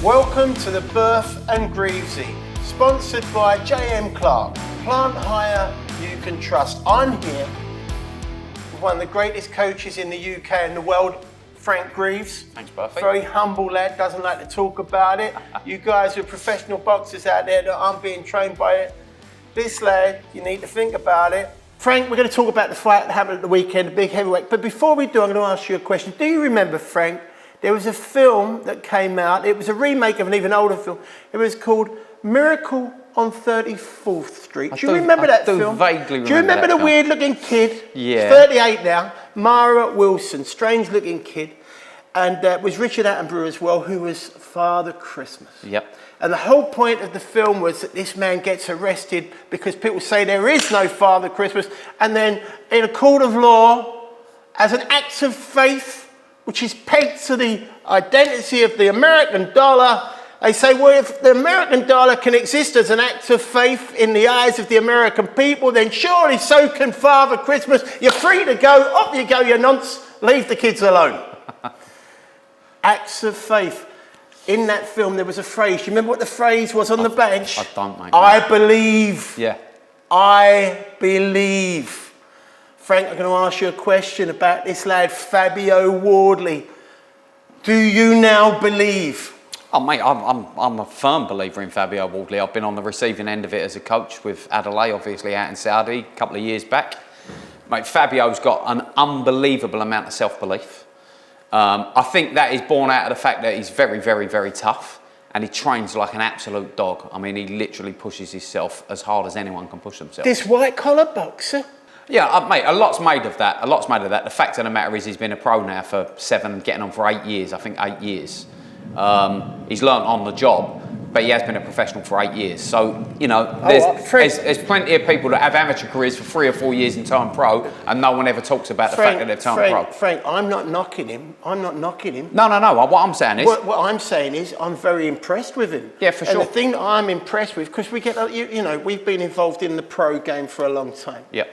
Welcome to the Burf and Greavesie, sponsored by J.M. Clark. Plant hire you can trust. I'm here with one of the greatest coaches in the UK and the world, Frank Greaves. Thanks, Burf. Very humble lad, doesn't like to talk about it. You guys are professional boxers out there that aren't being trained by it. This lad, you need to think about it. Frank, we're going to talk about the fight that happened at the weekend, the big heavyweight. But before we do, I'm going to ask you a question. Do you remember, Frank, there was a film that came out. It was a remake of an even older film. It was called Miracle on 34th Street. Do you remember that film? Vaguely remember. Do you remember the weird-looking kid? Yeah. 38 now. Mara Wilson, strange-looking kid. And it was Richard Attenborough as well, who was Father Christmas. Yep. And the whole point of the film was that this man gets arrested because people say there is no Father Christmas. And then in a court of law, as an act of faith, which is pegged to the identity of the American dollar, they say, well, if the American dollar can exist as an act of faith in the eyes of the American people, then surely so can Father Christmas. You're free to go, up you go, you nonce, leave the kids alone. Acts of faith. In that film, there was a phrase. You remember what the phrase was on the bench? I don't, mate. I believe. Yeah. I believe. Frank, I'm going to ask you a question about this lad, Fabio Wardley. Do you now believe? Oh, mate, I'm a firm believer in Fabio Wardley. I've been on the receiving end of it as a coach with Adelaide, obviously out in Saudi, a couple of years back. Mate, Fabio's got an unbelievable amount of self-belief. I think that is born out of the fact that he's very, very, very tough and he trains like an absolute dog. I mean, he literally pushes himself as hard as anyone can push themselves. This white-collar boxer? Yeah, mate, a lot's made of that. A lot's made of that. The fact of the matter is he's been a pro now for 7, getting on for 8 years. I think 8 years. He's learnt on the job, but he has been a professional for 8 years. So, you know, there's plenty of people that have amateur careers for 3 or 4 years and turn pro, and no one ever talks about the fact that they've turned pro. Frank, I'm not knocking him. I'm not knocking him. No. What I'm saying is... What I'm saying is I'm very impressed with him. Yeah, for sure. And the thing that I'm impressed with, because we get, you know, we've been involved in the pro game for a long time. Yeah.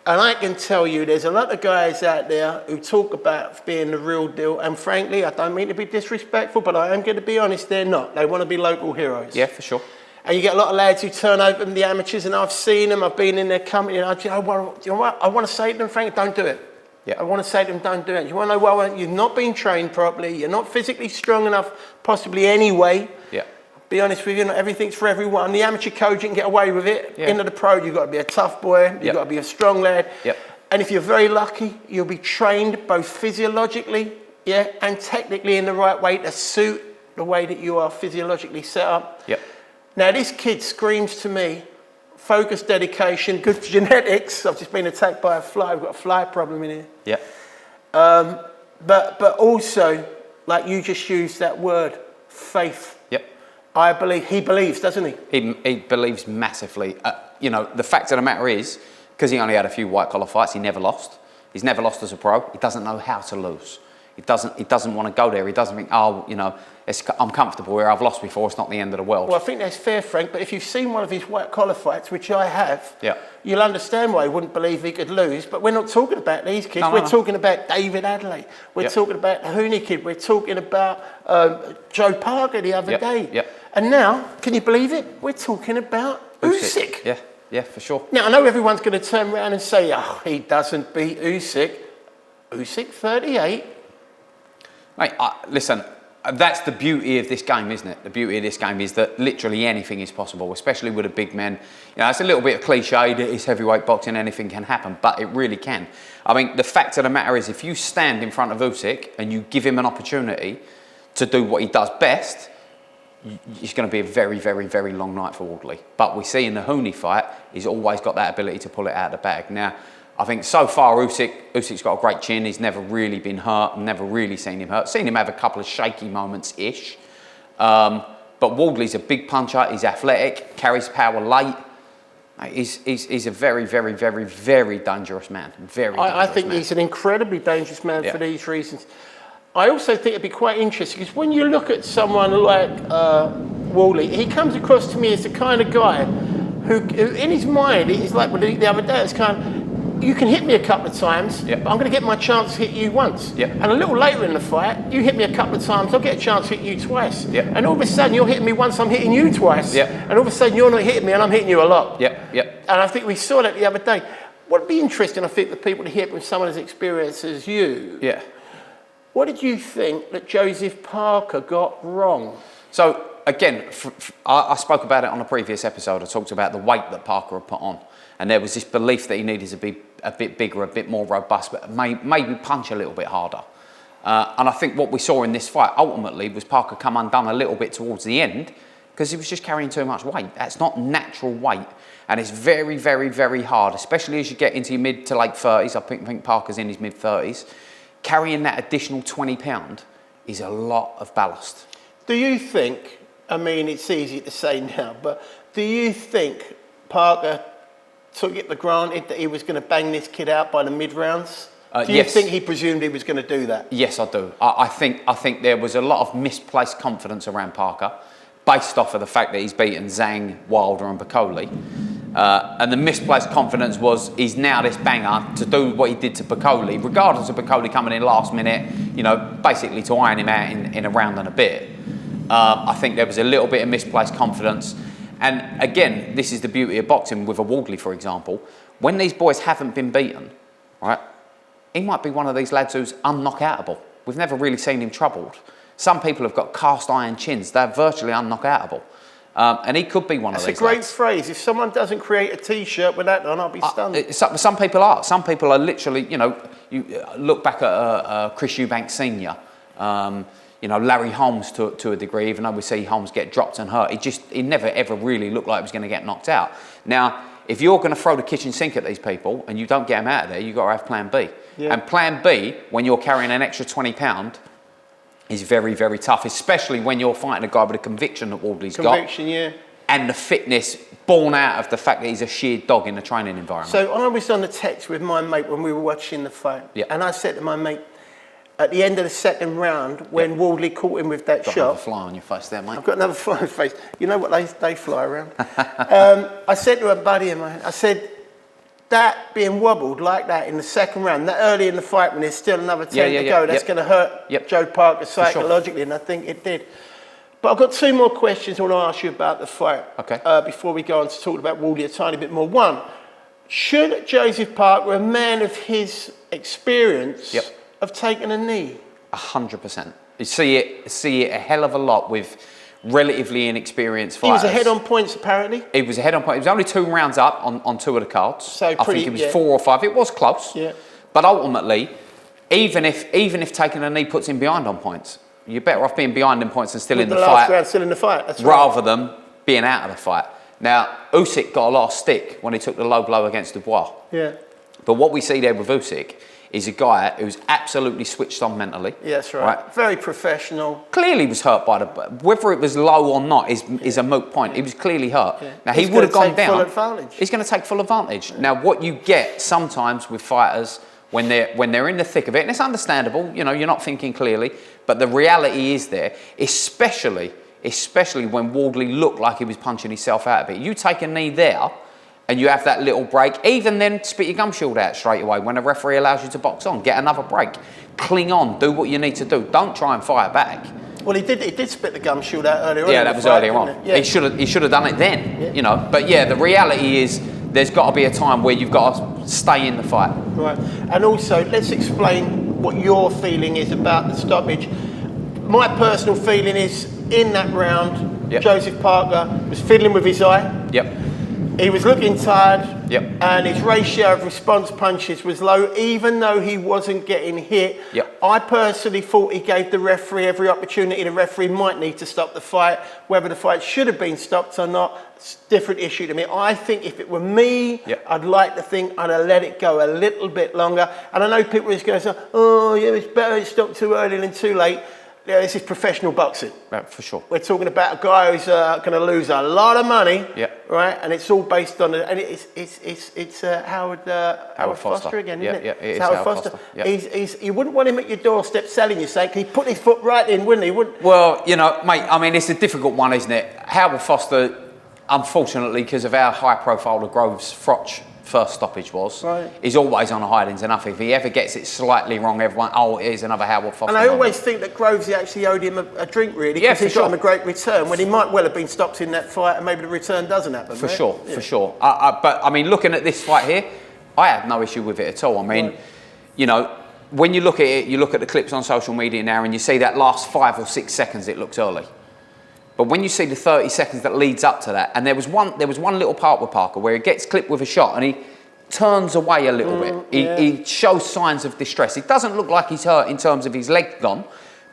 And I can tell you there's a lot of guys out there who talk about being the real deal. And frankly, I don't mean to be disrespectful, but I am going to be honest, they're not. They want to be local heroes. Yeah, for sure. And you get a lot of lads who turn over the amateurs, and I've seen them, I've been in their company, and you know what? I want to say to them, Frank, don't do it. Yeah. I want to say to them, don't do it. You want to know, well, you've not been trained properly, you're not physically strong enough, possibly anyway. Yeah. Be honest with you, not everything's for everyone. The amateur coach, you can get away with it. Yeah. Into the pro, you've got to be a tough boy, you've got to be a strong lad. Yep. And if you're very lucky, you'll be trained both physiologically, and technically in the right way to suit the way that you are physiologically set up. Yep. Now, this kid screams to me, focus, dedication, good genetics. I've just been attacked by a fly. We've got a fly problem in here. Yeah. But also, like you just used that word, faith. Yep. I believe, he believes, doesn't he? He believes massively. You know, the fact of the matter is, because he only had a few white-collar fights, he never lost. He's never lost as a pro. He doesn't know how to lose. He doesn't want to go there. He doesn't think, oh, you know, I'm comfortable here. I've lost before. It's not the end of the world. Well, I think that's fair, Frank. But if you've seen one of his white-collar fights, which I have, yeah, you'll understand why he wouldn't believe he could lose. But we're not talking about these kids. We're talking about David Adelaide. We're talking about the Hooney kid. We're talking about Joe Parker the other day. Yeah. And now, can you believe it? We're talking about Usyk. Yeah. Yeah, for sure. Now, I know everyone's going to turn around and say, oh, he doesn't beat Usyk. Usyk, 38. Mate, listen, that's the beauty of this game, isn't it? The beauty of this game is that literally anything is possible, especially with a big man. You know, it's a little bit of cliche that it's heavyweight boxing, anything can happen, but it really can. I mean, the fact of the matter is, if you stand in front of Usyk and you give him an opportunity to do what he does best, it's going to be a very, very, very long night for Wardley. But we see in the Hooney fight, he's always got that ability to pull it out of the bag. Now, I think so far Usyk's got a great chin. He's never really been hurt. Never really seen him hurt. Seen him have a couple of shaky moments-ish. But Wardley's a big puncher. He's athletic, carries power late. He's a very, very, very, very dangerous man. I think he's an incredibly dangerous man for these reasons. I also think it'd be quite interesting because when you look at someone like Wardley, he comes across to me as the kind of guy who in his mind, he's like the other day, it's kind of, you can hit me a couple of times, Yep. but I'm going to get my chance to hit you once. Yep. And a little later in the fight, you hit me a couple of times, I'll get a chance to hit you twice. Yep. And all of a sudden, you're hitting me once, I'm hitting you twice. Yep. And all of a sudden, you're not hitting me, and I'm hitting you a lot. Yep. And I think we saw that the other day. What would be interesting, I think, for people to hear from someone as experienced as you. Yeah. What did you think that Joseph Parker got wrong? So, again, I spoke about it on a previous episode. I talked about the weight that Parker had put on. And there was this belief that he needed to be a bit bigger, a bit more robust, but maybe punch a little bit harder. And I think what we saw in this fight ultimately was Parker come undone a little bit towards the end because he was just carrying too much weight. That's not natural weight. And it's very, very, very hard, especially as you get into your mid to late 30s. I think Parker's in his mid 30s. Carrying that additional 20 pound is a lot of ballast. Do you think, I mean, it's easy to say now, but do you think Parker took it for granted that he was going to bang this kid out by the mid-rounds? Do you Yes. think he presumed he was going to do that? Yes, I do. I think there was a lot of misplaced confidence around Parker based off of the fact that he's beaten Zhang, Wilder and Piccoli. And the misplaced confidence was he's now this banger to do what he did to Piccoli, regardless of Piccoli coming in last minute, you know, basically to iron him out in a round and a bit. I think there was a little bit of misplaced confidence. And again, this is the beauty of boxing with a Wardley, for example. When these boys haven't been beaten, right, he might be one of these lads who's unknockoutable. We've never really seen him troubled. Some people have got cast iron chins. They're virtually unknockoutable. And he could be one of these That's a great lads. phrase. If someone doesn't create a T-shirt with that on, I'll be stunned. Some people are. Some people are literally, you know, you look back at Chris Eubank Sr., you know, Larry Holmes to a degree, even though we see Holmes get dropped and hurt, he never ever really looked like he was going to get knocked out. Now, if you're going to throw the kitchen sink at these people and you don't get them out of there, you've got to have plan B. Yeah. And plan B, when you're carrying an extra 20 pound, is very, very tough, especially when you're fighting a guy with a conviction that Wardley's got. Conviction, yeah. And the fitness born out of the fact that he's a sheared dog in the training environment. So I was on the text with my mate when we were watching the fight. Yeah. And I said to my mate, at the end of the second round, when Wardley caught him with that Got shot. another fly on your face there, mate. I've got another fly on my face. You know what they fly around. I said to a buddy of mine, I said, that being wobbled like that in the second round, that early in the fight when there's still another 10 to go, that's going to hurt Joe Parker psychologically, and I think it did. But I've got two more questions I want to ask you about the fight. Okay. Before we go on to talk about Wardley a tiny bit more. One, should Joseph Parker, a man of his experience, have taken a knee? 100%. You see it a hell of a lot with relatively inexperienced fighters. He was ahead on points, apparently. He was ahead on points. He was only 2 rounds up on 2 of the cards. So I think it was 4 or 5. It was close. Yeah. But ultimately, even if taking a knee puts him behind on points, you're better off being behind in points and still in the last fight. round, still in the fight. That's rather than being out of the fight. Now, Usyk got a lot of stick when he took the low blow against Dubois. Yeah. But what we see there with Usyk is a guy who's absolutely switched on mentally. Yeah, that's right. Very professional. Clearly was hurt by whether it was low or not is a moot point. He was clearly hurt. Yeah. Now he would have gone down. Full advantage. He's going to take full advantage. Now what you get sometimes with fighters when they're in the thick of it, and it's understandable, you know, you're not thinking clearly, but the reality is there, especially when Wardley looked like he was punching himself out of it. You take a knee there, and you have that little break, even then spit your gum shield out straight away when a referee allows you to box on. Get another break. Cling on. Do what you need to do. Don't try and fire back. Well, he did spit the gum shield out earlier on. Yeah, that was earlier on. Yeah. He should have done it then, you know. But yeah, the reality is there's got to be a time where you've got to stay in the fight. Right. And also, let's explain what your feeling is about the stoppage. My personal feeling is, in that round, Joseph Parker was fiddling with his eye. Yep. He was looking tired, and his ratio of response punches was low, even though he wasn't getting hit. I personally thought he gave the referee every opportunity. The referee might need to stop the fight. Whether the fight should have been stopped or not, it's a different issue to me. I think if it were me, I'd like to think I'd have let it go a little bit longer. And I know people are just going to say, oh, yeah, it's better to stop too early than too late. Yeah, this is professional boxing. Right, for sure. We're talking about a guy who's going to lose a lot of money, right? And it's all based on it's Howard Foster again, isn't it? Yeah, it's Howard Foster. You wouldn't want him at your doorstep selling you, say, he put his foot right in, wouldn't he? Well, you know, mate, I mean, it's a difficult one, isn't it? Howard Foster, unfortunately, because of how high profile the Groves Froch first stoppage was. Right. He's always on a hiding's enough. If he ever gets it slightly wrong, everyone, oh, here's another Howard Foster. And I always think that Greavsie actually owed him a drink, really, because he got him a great return, when he might well have been stopped in that fight, and maybe the return doesn't happen. For sure. But I mean, looking at this fight here, I had no issue with it at all. I mean, you know, when you look at it, you look at the clips on social media now, and you see that last 5 or 6 seconds, it looks early. But when you see the 30 seconds that leads up to that, and there was one little part with Parker where he gets clipped with a shot and he turns away a little bit. He shows signs of distress. It doesn't look like he's hurt in terms of his leg gone,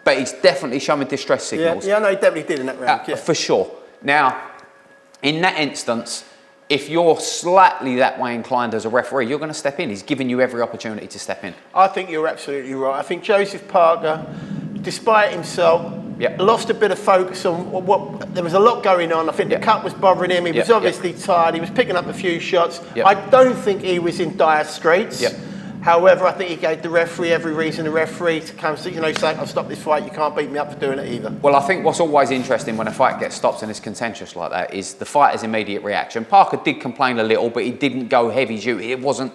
but he's definitely showing distress signals. Yeah, no, he definitely did in that round. For sure. Now, in that instance, if you're slightly that way inclined as a referee, you're going to step in. He's giving you every opportunity to step in. I think you're absolutely right. I think Joseph Parker, despite himself, lost a bit of focus on what. There was a lot going on. I think the cut was bothering him. He was obviously tired. He was picking up a few shots. I don't think he was in dire straits. However, I think he gave the referee every reason the referee to come, say, I'll stop this fight. You can't beat me up for doing it either. Well, I think what's always interesting when a fight gets stopped and it's contentious like that is the fighter's immediate reaction. Parker did complain a little, but he didn't go heavy duty. It wasn't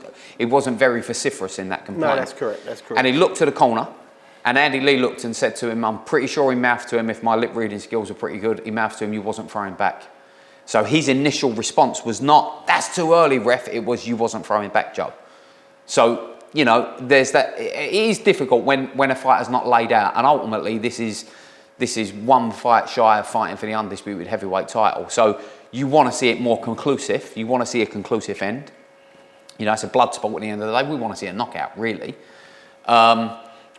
very vociferous in that complaint. No, that's correct. That's correct. And he looked to the corner. And Andy Lee looked and said to him, I'm pretty sure he mouthed to him, if my lip reading skills are pretty good, he mouthed to him, you wasn't throwing back. So his initial response was not, that's too early, ref, it was, you wasn't throwing back, Joe. So, you know, there's that, it is difficult when a fighter's not laid out. And ultimately, this is one fight shy of fighting for the undisputed heavyweight title. So you want to see it more conclusive. You want to see a conclusive end. You know, it's a blood sport at the end of the day. We want to see a knockout, really.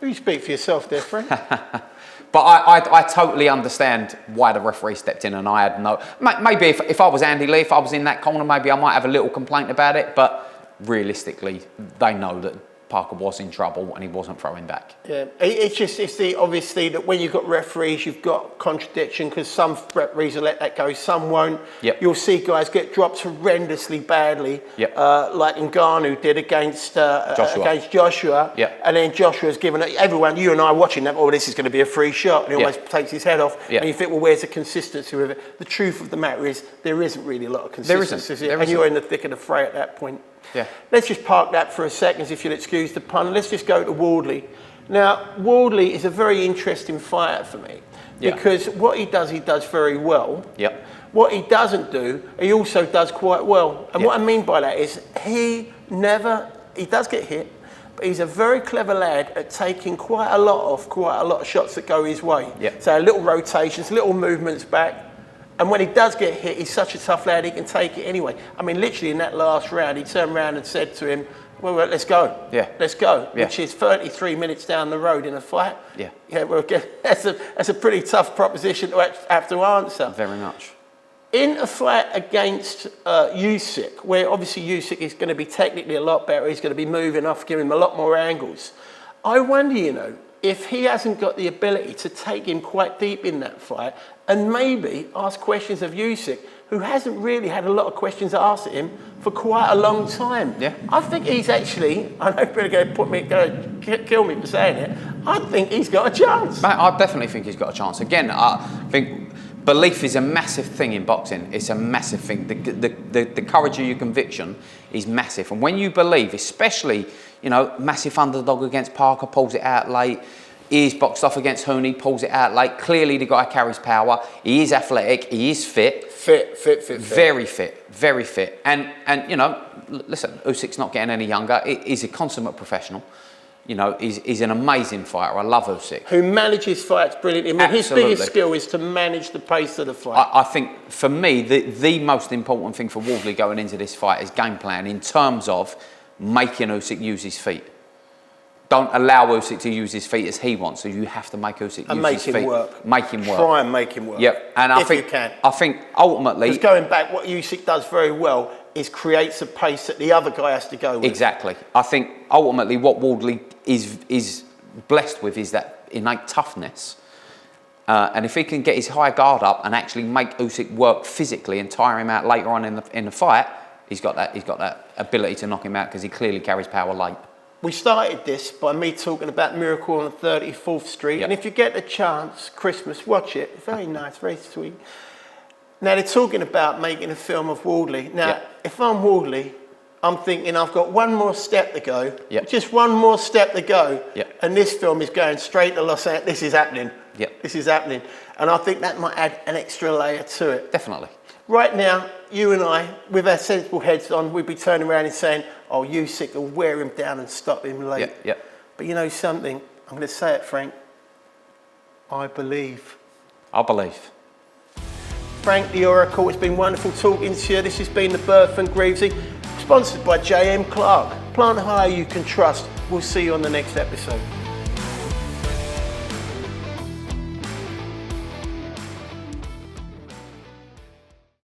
You speak for yourself there, friend. But I totally understand why the referee stepped in, and I had no... Maybe if I was Andy Lee, if I was in that corner, maybe I might have a little complaint about it, but realistically, they know that Parker was in trouble and he wasn't throwing back. Yeah, it's obviously that when you've got referees, you've got contradiction, because some referees will let that go, some won't. You'll see guys get dropped horrendously badly, like Ngannou did against Joshua. And then Joshua's given it, everyone, you and I watching that, this is going to be a free shot, and he almost takes his head off. And you think, well, where's the consistency with it? The truth of the matter is, there isn't really a lot of consistency. And you're in the thick of the fray at that point. Let's just park that for a second, if you'll excuse the pun. Let's just go to Wardley. Now, Wardley is a very interesting fighter for me, because what he does very well. What he doesn't do, he also does quite well. And what I mean by that is he does get hit, but he's a very clever lad at taking quite a lot of shots that go his way. So little rotations, little movements back. And when he does get hit, he's such a tough lad, he can take it anyway. I mean, literally in that last round, he turned around and said to him, well, let's go. Let's go. Which is 33 minutes down the road in a fight. Well, that's a pretty tough proposition to have to answer. Very much. In a fight against Usyk, where obviously Usyk is going to be technically a lot better, he's going to be moving off, giving him a lot more angles. I wonder, if he hasn't got the ability to take him quite deep in that fight and maybe ask questions of Usyk, who hasn't really had a lot of questions asked at him for quite a long time. I think he's actually, I know people are going to kill me for saying it, I think he's got a chance. Mate, I definitely think he's got a chance. Again, I think belief is a massive thing in boxing. It's a massive thing. The courage of your conviction is massive. And when you believe, especially, massive underdog against Parker, pulls it out late. He is boxed off against Hooney, pulls it out late. Clearly the guy carries power. He is athletic. He is fit. Very fit. Very fit. And listen, Usyk's not getting any younger. He's a consummate professional. He's an amazing fighter. I love Usyk. Who manages fights brilliantly. I mean, his biggest skill is to manage the pace of the fight. I think, for me, the most important thing for Wardley going into this fight is game plan in terms of making Usyk use his feet. Don't allow Usyk to use his feet as he wants, so you have to make Usyk use his feet. Make him work. Try and make him work. And if you can. I think ultimately... Because going back, what Usyk does very well is creates a pace that the other guy has to go with. Exactly. I think ultimately what Wardley is blessed with is that innate toughness. And if he can get his high guard up and actually make Usyk work physically and tire him out later on in the fight, he's got that ability to knock him out because he clearly carries power late. We started this by me talking about Miracle on 34th Street. And if you get the chance, Christmas, watch it. Very nice, very sweet. Now, they're talking about making a film of Wardley. Now, if I'm Wardley, I'm thinking I've got one more step to go. Yep. Just one more step to go. Yep. And this film is going straight to Los Angeles. This is happening. Yep. This is happening. And I think that might add an extra layer to it. Definitely. Right now, you and I, with our sensible heads on, we'd be turning around and saying, oh, Usyk will wear him down and stop him late. Yep. Yep. But you know something? I'm going to say it, Frank. I believe. I believe. Frank the Oracle, it's been wonderful talking to you. This has been the Burf and Greavesie, sponsored by JM Clark. Plant hire you can trust. We'll see you on the next episode.